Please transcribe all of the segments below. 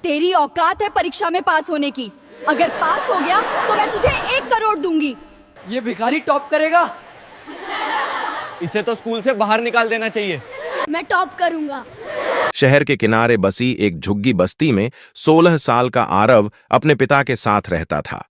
तेरी औकात है परीक्षा में पास होने की? अगर पास हो गया तो मैं तुझे 1 करोड़ दूंगी। ये भिखारी टॉप करेगा। इसे तो स्कूल से बाहर निकाल देना चाहिए। मैं टॉप करूंगा। शहर के किनारे बसी एक झुग्गी बस्ती में 16 साल का आरव अपने पिता के साथ रहता था।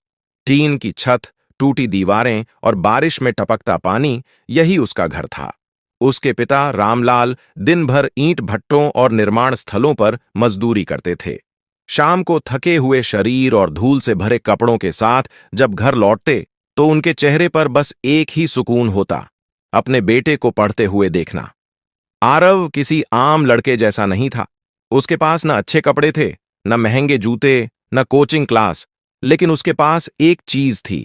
टीन की छत, टूटी दीवारें और बारिश में टपकता पानी, यही उसका घर था। उसके पिता रामलाल दिन भर ईंट भट्टों और निर्माण स्थलों पर मजदूरी करते थे। शाम को थके हुए शरीर और धूल से भरे कपड़ों के साथ जब घर लौटते तो उनके चेहरे पर बस एक ही सुकून होता, अपने बेटे को पढ़ते हुए देखना। आरव किसी आम लड़के जैसा नहीं था। उसके पास न अच्छे कपड़े थे, न महंगे जूते, न कोचिंग क्लास, लेकिन उसके पास एक चीज थी,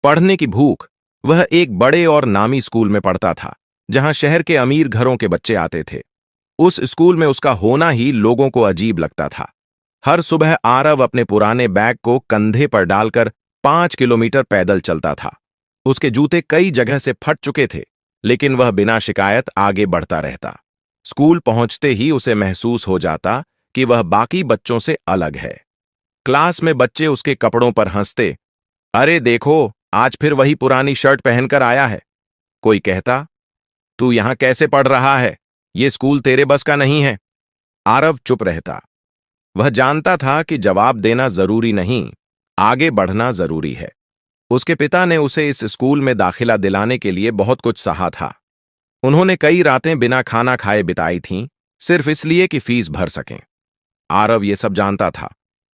पढ़ने की भूख। वह एक बड़े और नामी स्कूल में पढ़ता था, जहां शहर के अमीर घरों के बच्चे आते थे। उस स्कूल में उसका होना ही लोगों को अजीब लगता था। हर सुबह आरव अपने पुराने बैग को कंधे पर डालकर 5 किलोमीटर पैदल चलता था। उसके जूते कई जगह से फट चुके थे, लेकिन वह बिना शिकायत आगे बढ़ता रहता। स्कूल पहुंचते ही उसे महसूस हो जाता कि वह बाकी बच्चों से अलग है। क्लास में बच्चे उसके कपड़ों पर हंसते, अरे देखो, आज फिर वही पुरानी शर्ट पहनकर आया है। कोई कहता, तू यहां कैसे पढ़ रहा है? ये स्कूल तेरे बस का नहीं है। आरव चुप रहता। वह जानता था कि जवाब देना जरूरी नहीं, आगे बढ़ना जरूरी है। उसके पिता ने उसे इस स्कूल में दाखिला दिलाने के लिए बहुत कुछ सहा था। उन्होंने कई रातें बिना खाना खाए बिताई थीं, सिर्फ इसलिए कि फीस भर सकें। आरव ये सब जानता था,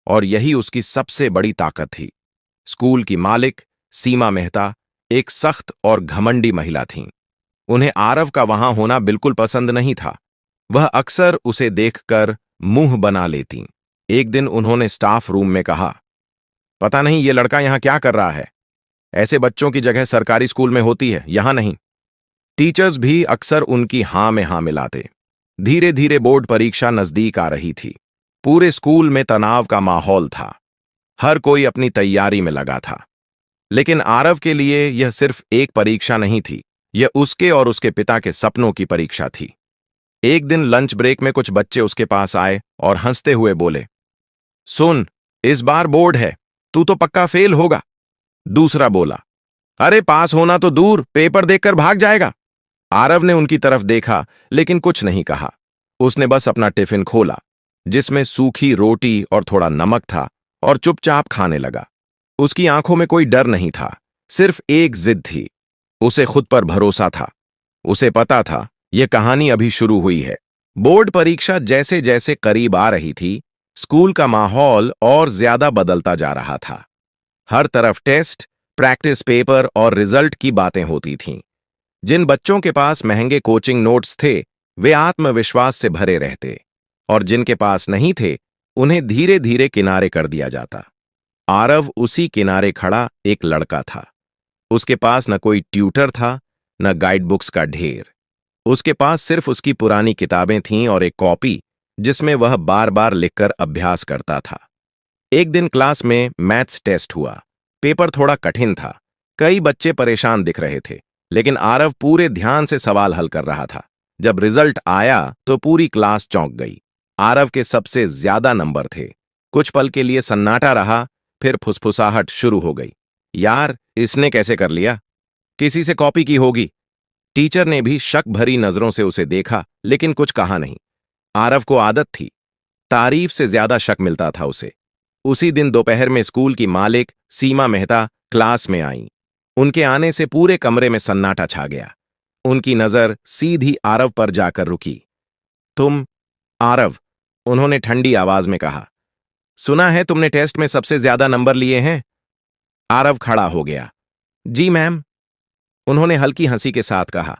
और यही उसकी सबसे बड़ी ताकत थी। स्कूल की मालिक सीमा मेहता एक सख्त और घमंडी महिला थीं। उन्हें आरव का वहां होना बिल्कुल पसंद नहीं था। वह अक्सर उसे देखकर मुंह बना लेतीं। एक दिन उन्होंने स्टाफ रूम में कहा, पता नहीं ये लड़का यहां क्या कर रहा है। ऐसे बच्चों की जगह सरकारी स्कूल में होती है, यहां नहीं। टीचर्स भी अक्सर उनकी हां में हां मिलाते। धीरे धीरे बोर्ड परीक्षा नजदीक आ रही थी। पूरे स्कूल में तनाव का माहौल था। हर कोई अपनी तैयारी में लगा था। लेकिन आरव के लिए यह सिर्फ एक परीक्षा नहीं थी, यह उसके और उसके पिता के सपनों की परीक्षा थी। एक दिन लंच ब्रेक में कुछ बच्चे उसके पास आए और हंसते हुए बोले, सुन, इस बार बोर्ड है, तू तो पक्का फेल होगा। दूसरा बोला, अरे पास होना तो दूर, पेपर देखकर भाग जाएगा। आरव ने उनकी तरफ देखा, लेकिन कुछ नहीं कहा। उसने बस अपना टिफिन खोला, जिसमें सूखी रोटी और थोड़ा नमक था, और चुपचाप खाने लगा। उसकी आंखों में कोई डर नहीं था, सिर्फ एक जिद थी। उसे खुद पर भरोसा था। उसे पता था यह कहानी अभी शुरू हुई है। बोर्ड परीक्षा जैसे जैसे करीब आ रही थी, स्कूल का माहौल और ज्यादा बदलता जा रहा था। हर तरफ टेस्ट, प्रैक्टिस पेपर और रिजल्ट की बातें होती थीं। जिन बच्चों के पास महंगे कोचिंग नोट्स थे, वे आत्मविश्वास से भरे रहते, और जिनके पास नहीं थे, उन्हें धीरे धीरे किनारे कर दिया जाता। आरव उसी किनारे खड़ा एक लड़का था। उसके पास न कोई ट्यूटर था, न गाइड बुक्स का ढेर। उसके पास सिर्फ उसकी पुरानी किताबें थीं और एक कॉपी, जिसमें वह बार बार लिखकर अभ्यास करता था। एक दिन क्लास में मैथ्स टेस्ट हुआ। पेपर थोड़ा कठिन था। कई बच्चे परेशान दिख रहे थे, लेकिन आरव पूरे ध्यान से सवाल हल कर रहा था। जब रिजल्ट आया तो पूरी क्लास चौंक गई। आरव के सबसे ज्यादा नंबर थे। कुछ पल के लिए सन्नाटा रहा, फिर फुसफुसाहट शुरू हो गई। यार, इसने कैसे कर लिया? किसी से कॉपी की होगी। टीचर ने भी शक भरी नजरों से उसे देखा, लेकिन कुछ कहा नहीं। आरव को आदत थी, तारीफ से ज्यादा शक मिलता था उसे। उसी दिन दोपहर में स्कूल की मालिक सीमा मेहता क्लास में आईं। उनके आने से पूरे कमरे में सन्नाटा छा गया। उनकी नजर सीधी आरव पर जाकर रुकी। तुम, आरव, उन्होंने ठंडी आवाज में कहा, सुना है तुमने टेस्ट में सबसे ज्यादा नंबर लिए हैं? आरव खड़ा हो गया। जी मैम, उन्होंने हल्की हंसी के साथ कहा।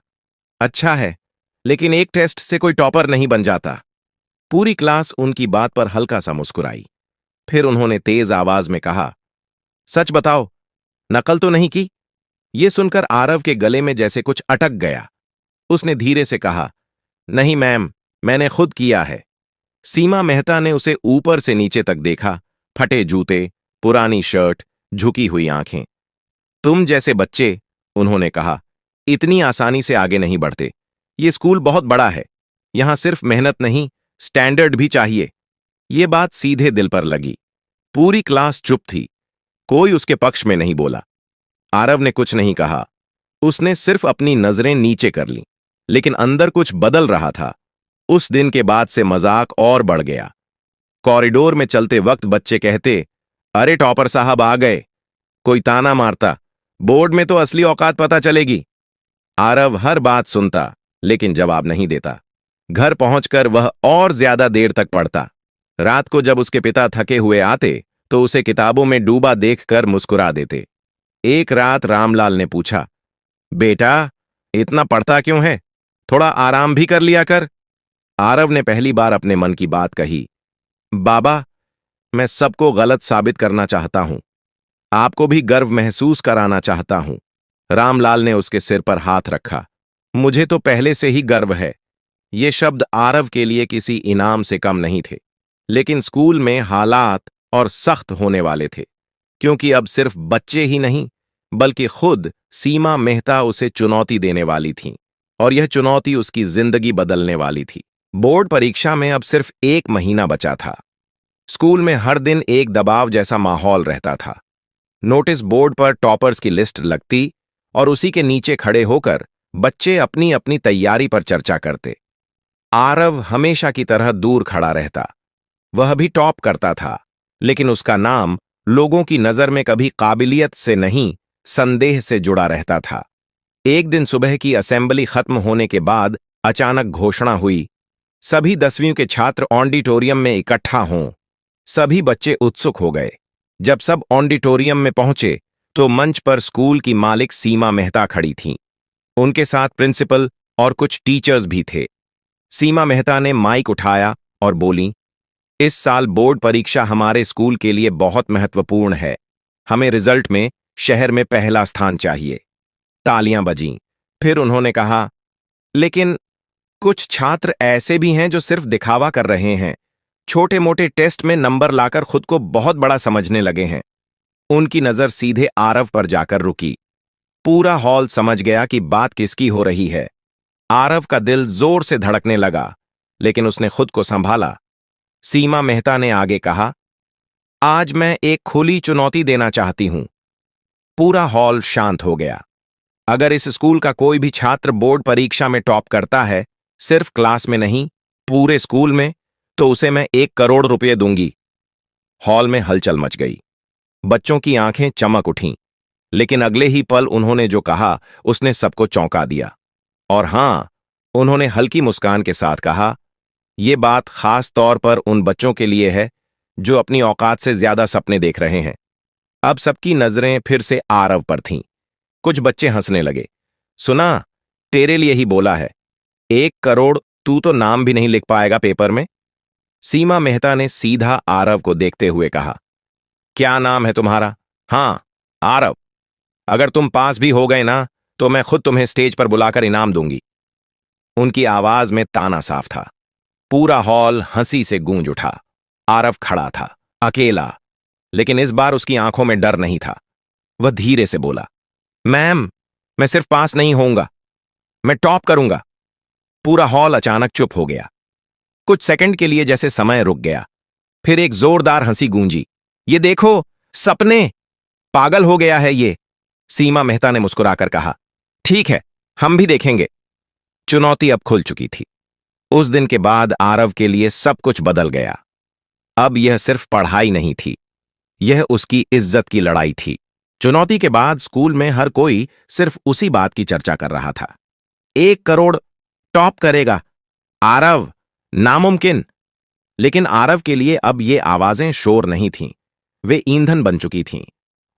अच्छा है, लेकिन एक टेस्ट से कोई टॉपर नहीं बन जाता। पूरी क्लास उनकी बात पर हल्का सा मुस्कुराई। फिर उन्होंने तेज आवाज में कहा, सच बताओ, नकल तो नहीं की? यह सुनकर आरव के गले में जैसे कुछ अटक गया। उसने धीरे से कहा, नहीं मैम, मैंने खुद किया है। सीमा मेहता ने उसे ऊपर से नीचे तक देखा। फटे जूते, पुरानी शर्ट, झुकी हुई आंखें। तुम जैसे बच्चे, उन्होंने कहा, इतनी आसानी से आगे नहीं बढ़ते। ये स्कूल बहुत बड़ा है। यहां सिर्फ मेहनत नहीं, स्टैंडर्ड भी चाहिए। ये बात सीधे दिल पर लगी। पूरी क्लास चुप थी, कोई उसके पक्ष में नहीं बोला। आरव ने कुछ नहीं कहा, उसने सिर्फ अपनी नजरें नीचे कर लीं, लेकिन अंदर कुछ बदल रहा था। उस दिन के बाद से मजाक और बढ़ गया। कॉरिडोर में चलते वक्त बच्चे कहते, अरे टॉपर साहब आ गए। कोई ताना मारता, बोर्ड में तो असली औकात पता चलेगी। आरव हर बात सुनता, लेकिन जवाब नहीं देता। घर पहुंचकर वह और ज्यादा देर तक पढ़ता। रात को जब उसके पिता थके हुए आते, तो उसे किताबों में डूबा देखकर मुस्कुरा देते। एक रात रामलाल ने पूछा, बेटा, इतना पढ़ता क्यों है? थोड़ा आराम भी कर लिया कर। आरव ने पहली बार अपने मन की बात कही, बाबा, मैं सबको गलत साबित करना चाहता हूं, आपको भी गर्व महसूस कराना चाहता हूं। रामलाल ने उसके सिर पर हाथ रखा। मुझे तो पहले से ही गर्व है। ये शब्द आरव के लिए किसी इनाम से कम नहीं थे, लेकिन स्कूल में हालात और सख्त होने वाले थे, क्योंकि अब सिर्फ बच्चे ही नहीं, बल्कि खुद सीमा मेहता उसे चुनौती देने वाली थीं, और यह चुनौती उसकी जिंदगी बदलने वाली थी। बोर्ड परीक्षा में अब सिर्फ 1 महीना बचा था। स्कूल में हर दिन एक दबाव जैसा माहौल रहता था। नोटिस बोर्ड पर टॉपर्स की लिस्ट लगती और उसी के नीचे खड़े होकर बच्चे अपनी अपनी तैयारी पर चर्चा करते। आरव हमेशा की तरह दूर खड़ा रहता। वह भी टॉप करता था, लेकिन उसका नाम लोगों की नजर में कभी काबिलियत से नहीं, संदेह से जुड़ा रहता था। एक दिन सुबह की असेंबली खत्म होने के बाद अचानक घोषणा हुई, सभी 10वीं के छात्र ऑडिटोरियम में इकट्ठा हों। सभी बच्चे उत्सुक हो गए। जब सब ऑडिटोरियम में पहुंचे, तो मंच पर स्कूल की मालिक सीमा मेहता खड़ी थीं। उनके साथ प्रिंसिपल और कुछ टीचर्स भी थे। सीमा मेहता ने माइक उठाया और बोली, इस साल बोर्ड परीक्षा हमारे स्कूल के लिए बहुत महत्वपूर्ण है। हमें रिजल्ट में शहर में पहला स्थान चाहिए। तालियां बजीं। फिर उन्होंने कहा, लेकिन कुछ छात्र ऐसे भी हैं जो सिर्फ दिखावा कर रहे हैं, छोटे मोटे टेस्ट में नंबर लाकर खुद को बहुत बड़ा समझने लगे हैं। उनकी नजर सीधे आरव पर जाकर रुकी। पूरा हॉल समझ गया कि बात किसकी हो रही है। आरव का दिल जोर से धड़कने लगा, लेकिन उसने खुद को संभाला। सीमा मेहता ने आगे कहा, आज मैं एक खुली चुनौती देना चाहती हूं। पूरा हॉल शांत हो गया। अगर इस स्कूल का कोई भी छात्र बोर्ड परीक्षा में टॉप करता है, सिर्फ क्लास में नहीं, पूरे स्कूल में, तो उसे मैं 1 करोड़ रुपए दूंगी। हॉल में हलचल मच गई। बच्चों की आंखें चमक उठीं, लेकिन अगले ही पल उन्होंने जो कहा उसने सबको चौंका दिया। और हां, उन्होंने हल्की मुस्कान के साथ कहा, यह बात खास तौर पर उन बच्चों के लिए है जो अपनी औकात से ज्यादा सपने देख रहे हैं। अब सबकी नजरें फिर से आरव पर थीं। कुछ बच्चे हंसने लगे। सुना, तेरे लिए ही बोला है, 1 करोड़, तू तो नाम भी नहीं लिख पाएगा पेपर में। सीमा मेहता ने सीधा आरव को देखते हुए कहा, क्या नाम है तुम्हारा? हां, आरव। अगर तुम पास भी हो गए ना, तो मैं खुद तुम्हें स्टेज पर बुलाकर इनाम दूंगी। उनकी आवाज में ताना साफ था। पूरा हॉल हंसी से गूंज उठा। आरव खड़ा था, अकेला, लेकिन इस बार उसकी आंखों में डर नहीं था। वह धीरे से बोला, मैम, मैं सिर्फ पास नहीं होऊंगा, मैं टॉप करूंगा। पूरा हॉल अचानक चुप हो गया। कुछ सेकंड के लिए जैसे समय रुक गया। फिर एक जोरदार हंसी गूंजी। ये देखो, सपने, पागल हो गया है ये। सीमा मेहता ने मुस्कुराकर कहा, ठीक है, हम भी देखेंगे। चुनौती अब खुल चुकी थी। उस दिन के बाद आरव के लिए सब कुछ बदल गया। अब यह सिर्फ पढ़ाई नहीं थी, यह उसकी इज्जत की लड़ाई थी। चुनौती के बाद स्कूल में हर कोई सिर्फ उसी बात की चर्चा कर रहा था। 1 करोड़, टॉप करेगा आरव, नामुमकिन। लेकिन आरव के लिए अब ये आवाजें शोर नहीं थीं, वे ईंधन बन चुकी थीं।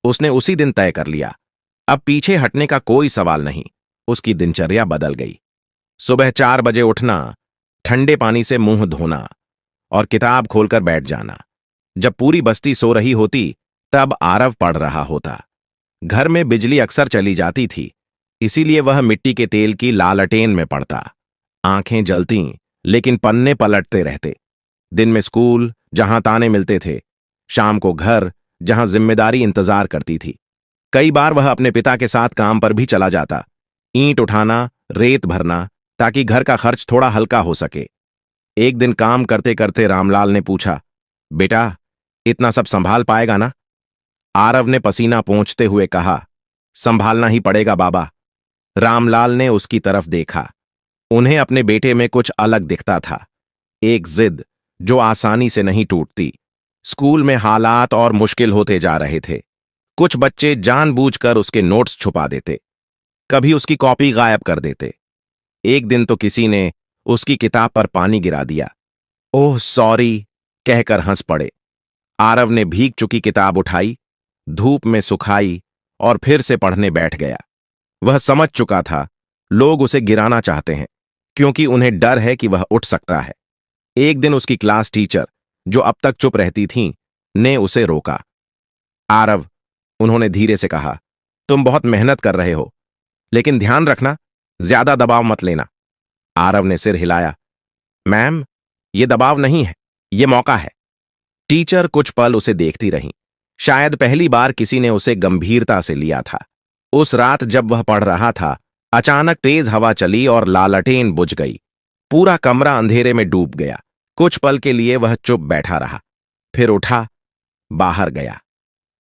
उसने उसी दिन तय कर लिया, अब पीछे हटने का कोई सवाल नहीं। उसकी दिनचर्या बदल गई। सुबह 4 बजे उठना, ठंडे पानी से मुंह धोना और किताब खोलकर बैठ जाना। जब पूरी बस्ती सो रही होती, तब आरव पढ़ रहा होता। घर में बिजली अक्सर चली जाती थी, इसीलिए वह मिट्टी के तेल की लालटेन में पढ़ता। आंखें जलतीं, लेकिन पन्ने पलटते रहते। दिन में स्कूल, जहां ताने मिलते थे, शाम को घर, जहां जिम्मेदारी इंतजार करती थी। कई बार वह अपने पिता के साथ काम पर भी चला जाता, ईंट उठाना, रेत भरना, ताकि घर का खर्च थोड़ा हल्का हो सके। एक दिन काम करते करते रामलाल ने पूछा, बेटा, इतना सब संभाल पाएगा ना? आरव ने पसीना पोंछते हुए कहा। संभालना ही पड़ेगा बाबा। रामलाल ने उसकी तरफ देखा। उन्हें अपने बेटे में कुछ अलग दिखता था, एक जिद जो आसानी से नहीं टूटती। स्कूल में हालात और मुश्किल होते जा रहे थे। कुछ बच्चे जानबूझकर उसके नोट्स छुपा देते, कभी उसकी कॉपी गायब कर देते। एक दिन तो किसी ने उसकी किताब पर पानी गिरा दिया। ओह सॉरी कहकर हंस पड़े। आरव ने भीग चुकी किताब उठाई, धूप में सुखाई और फिर से पढ़ने बैठ गया। वह समझ चुका था लोग उसे गिराना चाहते हैं, क्योंकि उन्हें डर है कि वह उठ सकता है। एक दिन उसकी क्लास टीचर, जो अब तक चुप रहती थीं, ने उसे रोका। आरव, उन्होंने धीरे से कहा, तुम बहुत मेहनत कर रहे हो, लेकिन ध्यान रखना, ज्यादा दबाव मत लेना। आरव ने सिर हिलाया। मैम, ये दबाव नहीं है, ये मौका है। टीचर कुछ पल उसे देखती रहीं। शायद पहली बार किसी ने उसे गंभीरता से लिया था। उस रात जब वह पढ़ रहा था, अचानक तेज हवा चली और लालटेन बुझ गई। पूरा कमरा अंधेरे में डूब गया। कुछ पल के लिए वह चुप बैठा रहा, फिर उठा, बाहर गया।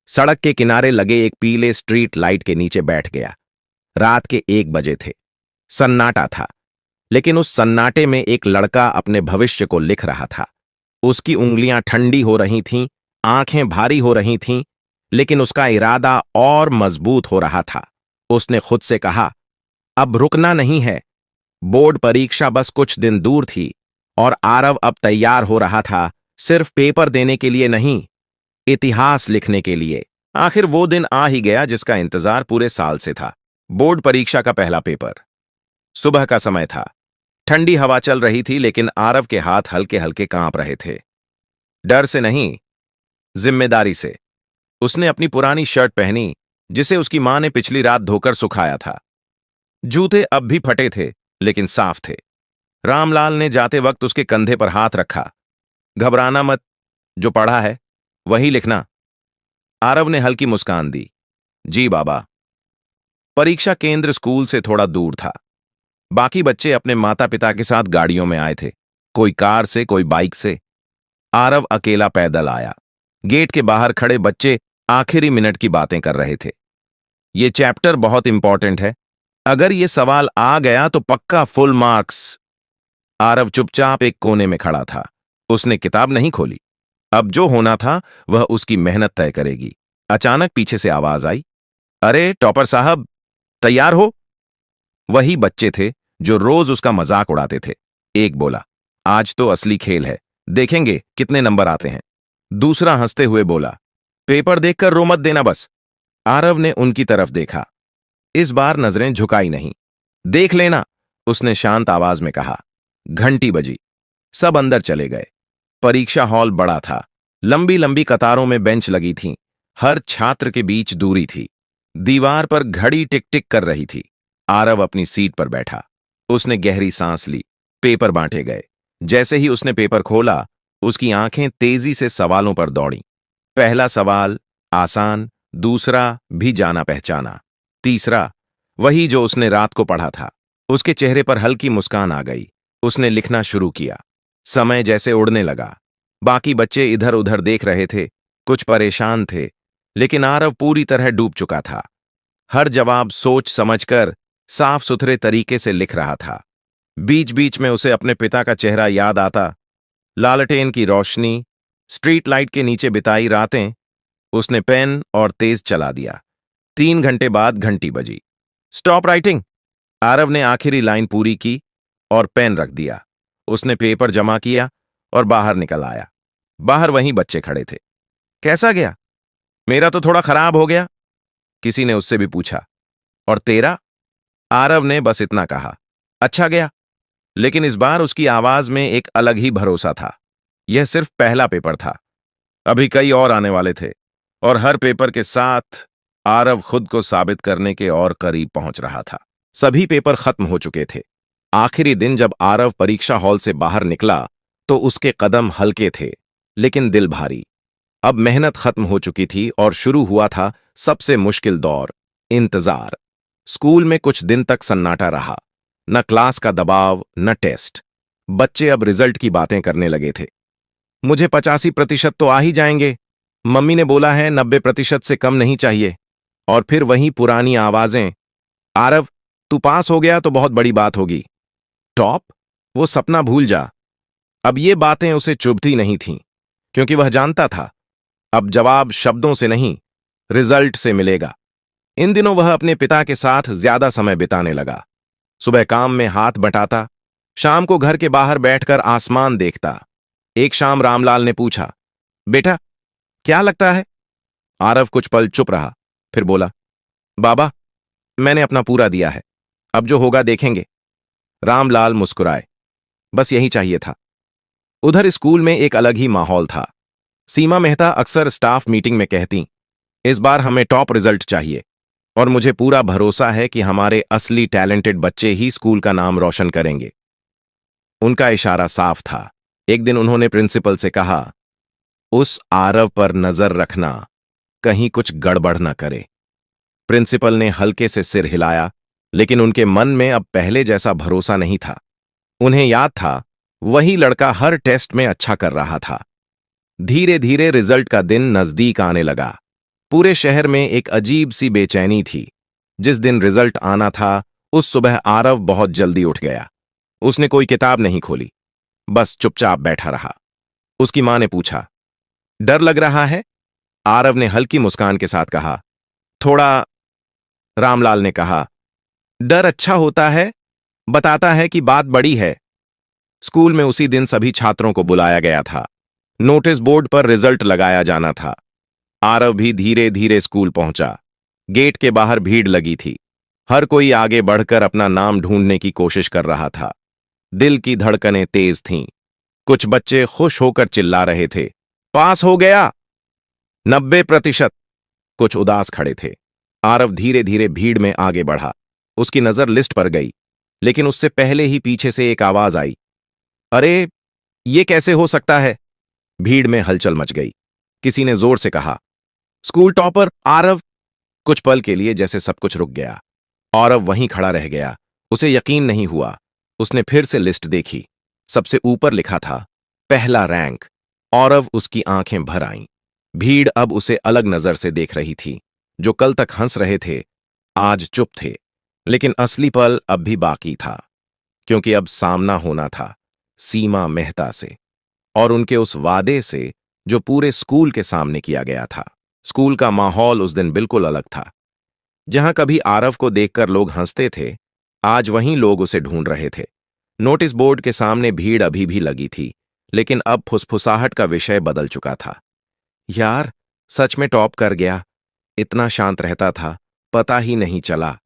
सड़क के किनारे लगे एक पीले स्ट्रीट लाइट के नीचे बैठ गया। रात के 1 बजे थे। सन्नाटा था, लेकिन उस सन्नाटे में एक लड़का अपने भविष्य को लिख रहा था। उसकी उंगलियां ठंडी हो रही थीं, आंखें भारी हो रही थीं, लेकिन उसका इरादा और मजबूत हो रहा था। उसने खुद से कहा, अब रुकना नहीं है। बोर्ड परीक्षा बस कुछ दिन दूर थी और आरव अब तैयार हो रहा था, सिर्फ पेपर देने के लिए नहीं, इतिहास लिखने के लिए। आखिर वो दिन आ ही गया जिसका इंतजार पूरे साल से था। बोर्ड परीक्षा का पहला पेपर। सुबह का समय था। ठंडी हवा चल रही थी, लेकिन आरव के हाथ हल्के हल्के कांप रहे थे। डर से नहीं, जिम्मेदारी से। उसने अपनी पुरानी शर्ट पहनी, जिसे उसकी मां ने पिछली रात धोकर सुखाया था। जूते अब भी फटे थे, लेकिन साफ थे। रामलाल ने जाते वक्त उसके कंधे पर हाथ रखा। घबराना मत, जो पढ़ा है वही लिखना। आरव ने हल्की मुस्कान दी। जी बाबा। परीक्षा केंद्र स्कूल से थोड़ा दूर था। बाकी बच्चे अपने माता पिता के साथ गाड़ियों में आए थे, कोई कार से, कोई बाइक से। आरव अकेला पैदल आया। गेट के बाहर खड़े बच्चे आखिरी मिनट की बातें कर रहे थे। ये चैप्टर बहुत इंपॉर्टेंट है, अगर ये सवाल आ गया तो पक्का फुल मार्क्स। आरव चुपचाप एक कोने में खड़ा था। उसने किताब नहीं खोली। अब जो होना था वह उसकी मेहनत तय करेगी। अचानक पीछे से आवाज आई, अरे टॉपर साहब, तैयार हो? वही बच्चे थे जो रोज उसका मजाक उड़ाते थे। एक बोला, आज तो असली खेल है, देखेंगे कितने नंबर आते हैं। दूसरा हंसते हुए बोला, पेपर देखकर रो मत देना बस। आरव ने उनकी तरफ देखा। इस बार नजरें झुकाई नहीं। देख लेना, उसने शांत आवाज में कहा। घंटी बजी। सब अंदर चले गए। परीक्षा हॉल बड़ा था। लंबी लंबी कतारों में बेंच लगी थीं। हर छात्र के बीच दूरी थी। दीवार पर घड़ी टिक टिक कर रही थी। आरव अपनी सीट पर बैठा। उसने गहरी सांस ली। पेपर बांटे गए। जैसे ही उसने पेपर खोला, उसकी आंखें तेजी से सवालों पर दौड़ीं। पहला सवाल आसान, दूसरा भी जाना पहचाना, तीसरा वही जो उसने रात को पढ़ा था। उसके चेहरे पर हल्की मुस्कान आ गई। उसने लिखना शुरू किया। समय जैसे उड़ने लगा। बाकी बच्चे इधर उधर देख रहे थे, कुछ परेशान थे, लेकिन आरव पूरी तरह डूब चुका था। हर जवाब सोच समझकर साफ सुथरे तरीके से लिख रहा था। बीच बीच में उसे अपने पिता का चेहरा याद आता, लालटेन की रोशनी, स्ट्रीट लाइट के नीचे बिताई रातें। उसने पेन और तेज चला दिया। 3 घंटे बाद घंटी बजी। Stop writing. आरव ने आखिरी लाइन पूरी की और पेन रख दिया। उसने पेपर जमा किया और बाहर निकल आया। बाहर वहीं बच्चे खड़े थे। कैसा गया? मेरा तो थोड़ा खराब हो गया, किसी ने उससे भी पूछा। और तेरा? आरव ने बस इतना कहा, अच्छा गया। लेकिन इस बार उसकी आवाज में एक अलग ही भरोसा था। यह सिर्फ पहला पेपर था, अभी कई और आने वाले थे, और हर पेपर के साथ आरव खुद को साबित करने के और करीब पहुंच रहा था। सभी पेपर खत्म हो चुके थे। आखिरी दिन जब आरव परीक्षा हॉल से बाहर निकला तो उसके कदम हल्के थे, लेकिन दिल भारी। अब मेहनत खत्म हो चुकी थी और शुरू हुआ था सबसे मुश्किल दौर, इंतजार। स्कूल में कुछ दिन तक सन्नाटा रहा। न क्लास का दबाव, न टेस्ट। बच्चे अब रिजल्ट की बातें करने लगे थे। मुझे 85% तो आ ही जाएंगे। मम्मी ने बोला है 90% से कम नहीं चाहिए। और फिर वही पुरानी आवाजें, आरव, तू पास हो गया तो बहुत बड़ी बात होगी। टॉप? वो सपना भूल जा। अब ये बातें उसे चुभती नहीं थीं, क्योंकि वह जानता था अब जवाब शब्दों से नहीं, रिजल्ट से मिलेगा। इन दिनों वह अपने पिता के साथ ज्यादा समय बिताने लगा। सुबह काम में हाथ बटाता, शाम को घर के बाहर बैठकर आसमान देखता। एक शाम रामलाल ने पूछा, बेटा क्या लगता है? आरव कुछ पल चुप रहा, फिर बोला, बाबा, मैंने अपना पूरा दिया है, अब जो होगा देखेंगे। रामलाल मुस्कुराए। बस यही चाहिए था। उधर स्कूल में एक अलग ही माहौल था। सीमा मेहता अक्सर स्टाफ मीटिंग में कहती, इस बार हमें टॉप रिजल्ट चाहिए और मुझे पूरा भरोसा है कि हमारे असली टैलेंटेड बच्चे ही स्कूल का नाम रोशन करेंगे। उनका इशारा साफ था। एक दिन उन्होंने प्रिंसिपल से कहा, उस आरव पर नजर रखना, कहीं कुछ गड़बड़ न करे। प्रिंसिपल ने हल्के से सिर हिलाया, लेकिन उनके मन में अब पहले जैसा भरोसा नहीं था। उन्हें याद था वही लड़का हर टेस्ट में अच्छा कर रहा था। धीरे धीरे रिजल्ट का दिन नजदीक आने लगा। पूरे शहर में एक अजीब सी बेचैनी थी। जिस दिन रिजल्ट आना था, उस सुबह आरव बहुत जल्दी उठ गया। उसने कोई किताब नहीं खोली, बस चुपचाप बैठा रहा। उसकी मां ने पूछा, डर लग रहा है? आरव ने हल्की मुस्कान के साथ कहा, थोड़ा। रामलाल ने कहा, डर अच्छा होता है, बताता है कि बात बड़ी है। स्कूल में उसी दिन सभी छात्रों को बुलाया गया था। नोटिस बोर्ड पर रिजल्ट लगाया जाना था। आरव भी धीरे धीरे स्कूल पहुंचा। गेट के बाहर भीड़ लगी थी। हर कोई आगे बढ़कर अपना नाम ढूंढने की कोशिश कर रहा था। दिल की धड़कनें तेज थीं। कुछ बच्चे खुश होकर चिल्ला रहे थे, पास हो गया, 90%। कुछ उदास खड़े थे। आरव धीरे धीरे भीड़ में आगे बढ़ा। उसकी नजर लिस्ट पर गई, लेकिन उससे पहले ही पीछे से एक आवाज आई, अरे ये कैसे हो सकता है? भीड़ में हलचल मच गई। किसी ने जोर से कहा, स्कूल टॉपर आरव। कुछ पल के लिए जैसे सब कुछ रुक गया। आरव वहीं खड़ा रह गया। उसे यकीन नहीं हुआ। उसने फिर से लिस्ट देखी। सबसे ऊपर लिखा था, पहला रैंक। आरव उसकी आंखें भर आईं। भीड़ अब उसे अलग नजर से देख रही थी। जो कल तक हंस रहे थे, आज चुप थे। लेकिन असली पल अब भी बाकी था, क्योंकि अब सामना होना था सीमा मेहता से, और उनके उस वादे से जो पूरे स्कूल के सामने किया गया था। स्कूल का माहौल उस दिन बिल्कुल अलग था। जहां कभी आरव को देखकर लोग हंसते थे, आज वहीं लोग उसे ढूंढ रहे थे। नोटिस बोर्ड के सामने भीड़ अभी भी लगी थी, लेकिन अब फुसफुसाहट का विषय बदल चुका था। यार, सच में टॉप कर गया। इतना शांत रहता था, पता ही नहीं चला।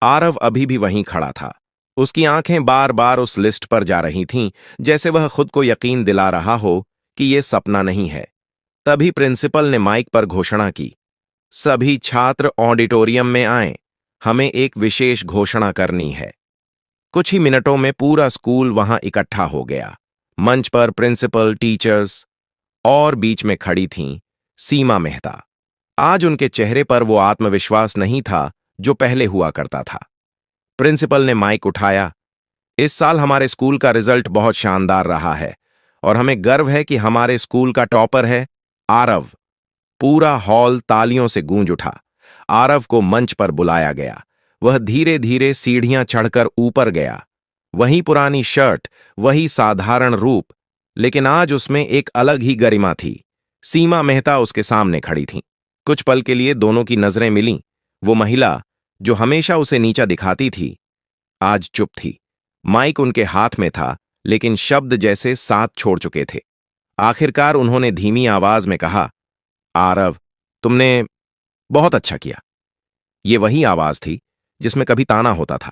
आरव अभी भी वहीं खड़ा था। उसकी आंखें बार बार उस लिस्ट पर जा रही थीं, जैसे वह खुद को यकीन दिला रहा हो कि यह सपना नहीं है। तभी प्रिंसिपल ने माइक पर घोषणा की, सभी छात्र ऑडिटोरियम में आएं, हमें एक विशेष घोषणा करनी है। कुछ ही मिनटों में पूरा स्कूल वहां इकट्ठा हो गया। मंच पर प्रिंसिपल, टीचर्स और बीच में खड़ी थीं सीमा मेहता। आज उनके चेहरे पर वो आत्मविश्वास नहीं था जो पहले हुआ करता था। प्रिंसिपल ने माइक उठाया, इस साल हमारे स्कूल का रिजल्ट बहुत शानदार रहा है और हमें गर्व है कि हमारे स्कूल का टॉपर है आरव। पूरा हॉल तालियों से गूंज उठा। आरव को मंच पर बुलाया गया। वह धीरे धीरे सीढ़ियां चढ़कर ऊपर गया। वही पुरानी शर्ट, वही साधारण रूप, लेकिन आज उसमें एक अलग ही गरिमा थी। सीमा मेहता उसके सामने खड़ी थी। कुछ पल के लिए दोनों की नजरें मिलीं। वो महिला जो हमेशा उसे नीचा दिखाती थी, आज चुप थी। माइक उनके हाथ में था, लेकिन शब्द जैसे साथ छोड़ चुके थे। आखिरकार उन्होंने धीमी आवाज में कहा, आरव, तुमने बहुत अच्छा किया। ये वही आवाज थी जिसमें कभी ताना होता था।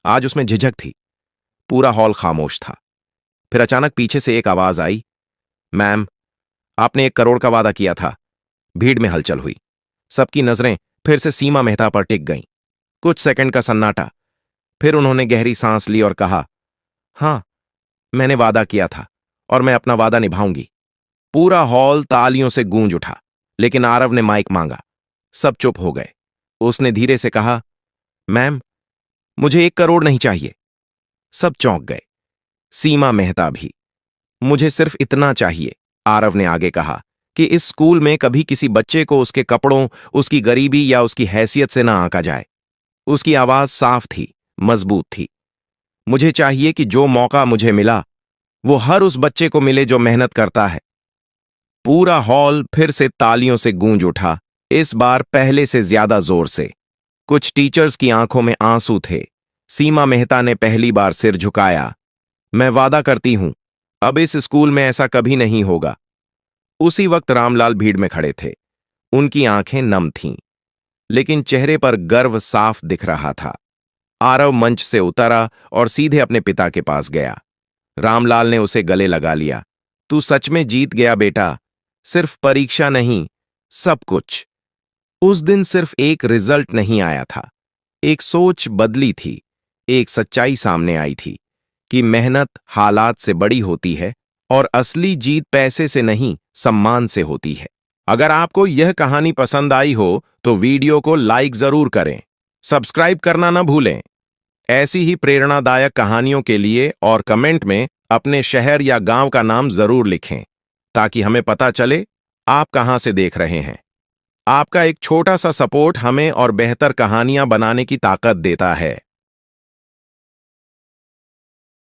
आज उसमें झिझक थी। पूरा हॉल खामोश था। फिर अचानक पीछे से एक आवाज आई, मैम, आपने 1 करोड़ का वादा किया था। भीड़ में हलचल हुई। सबकी नजरें फिर से सीमा मेहता पर टिक गईं। कुछ सेकंड का सन्नाटा। फिर उन्होंने गहरी सांस ली और कहा, हां, मैंने वादा किया था और मैं अपना वादा निभाऊंगी। पूरा हॉल तालियों से गूंज उठा, लेकिन आरव ने माइक मांगा। सब चुप हो गए। उसने धीरे से कहा, मैम, मुझे 1 करोड़ नहीं चाहिए। सब चौंक गए, सीमा मेहता भी। मुझे सिर्फ इतना चाहिए, आरव ने आगे कहा, कि इस स्कूल में कभी किसी बच्चे को उसके कपड़ों, उसकी गरीबी या उसकी हैसियत से ना आंका जाए। उसकी आवाज साफ थी, मजबूत थी। मुझे चाहिए कि जो मौका मुझे मिला वो हर उस बच्चे को मिले जो मेहनत करता है। पूरा हॉल फिर से तालियों से गूंज उठा, इस बार पहले से ज्यादा जोर से। कुछ टीचर्स की आंखों में आंसू थे। सीमा मेहता ने पहली बार सिर झुकाया। मैं वादा करती हूं, अब इस स्कूल में ऐसा कभी नहीं होगा। उसी वक्त रामलाल भीड़ में खड़े थे। उनकी आंखें नम थीं, लेकिन चेहरे पर गर्व साफ दिख रहा था। आरव मंच से उतरा और सीधे अपने पिता के पास गया। रामलाल ने उसे गले लगा लिया। तू सच में जीत गया बेटा, सिर्फ परीक्षा नहीं, सब कुछ। उस दिन सिर्फ एक रिजल्ट नहीं आया था, एक सोच बदली थी, एक सच्चाई सामने आई थी कि मेहनत हालात से बड़ी होती है और असली जीत पैसे से नहीं, सम्मान से होती है। अगर आपको यह कहानी पसंद आई हो तो वीडियो को लाइक जरूर करें, सब्सक्राइब करना न भूलें। ऐसी ही प्रेरणादायक कहानियों के लिए और कमेंट में अपने शहर या गांव का नाम जरूर लिखें, ताकि हमें पता चले आप कहां से देख रहे हैं। आपका एक छोटा सा सपोर्ट हमें और बेहतर कहानियां बनाने की ताकत देता है।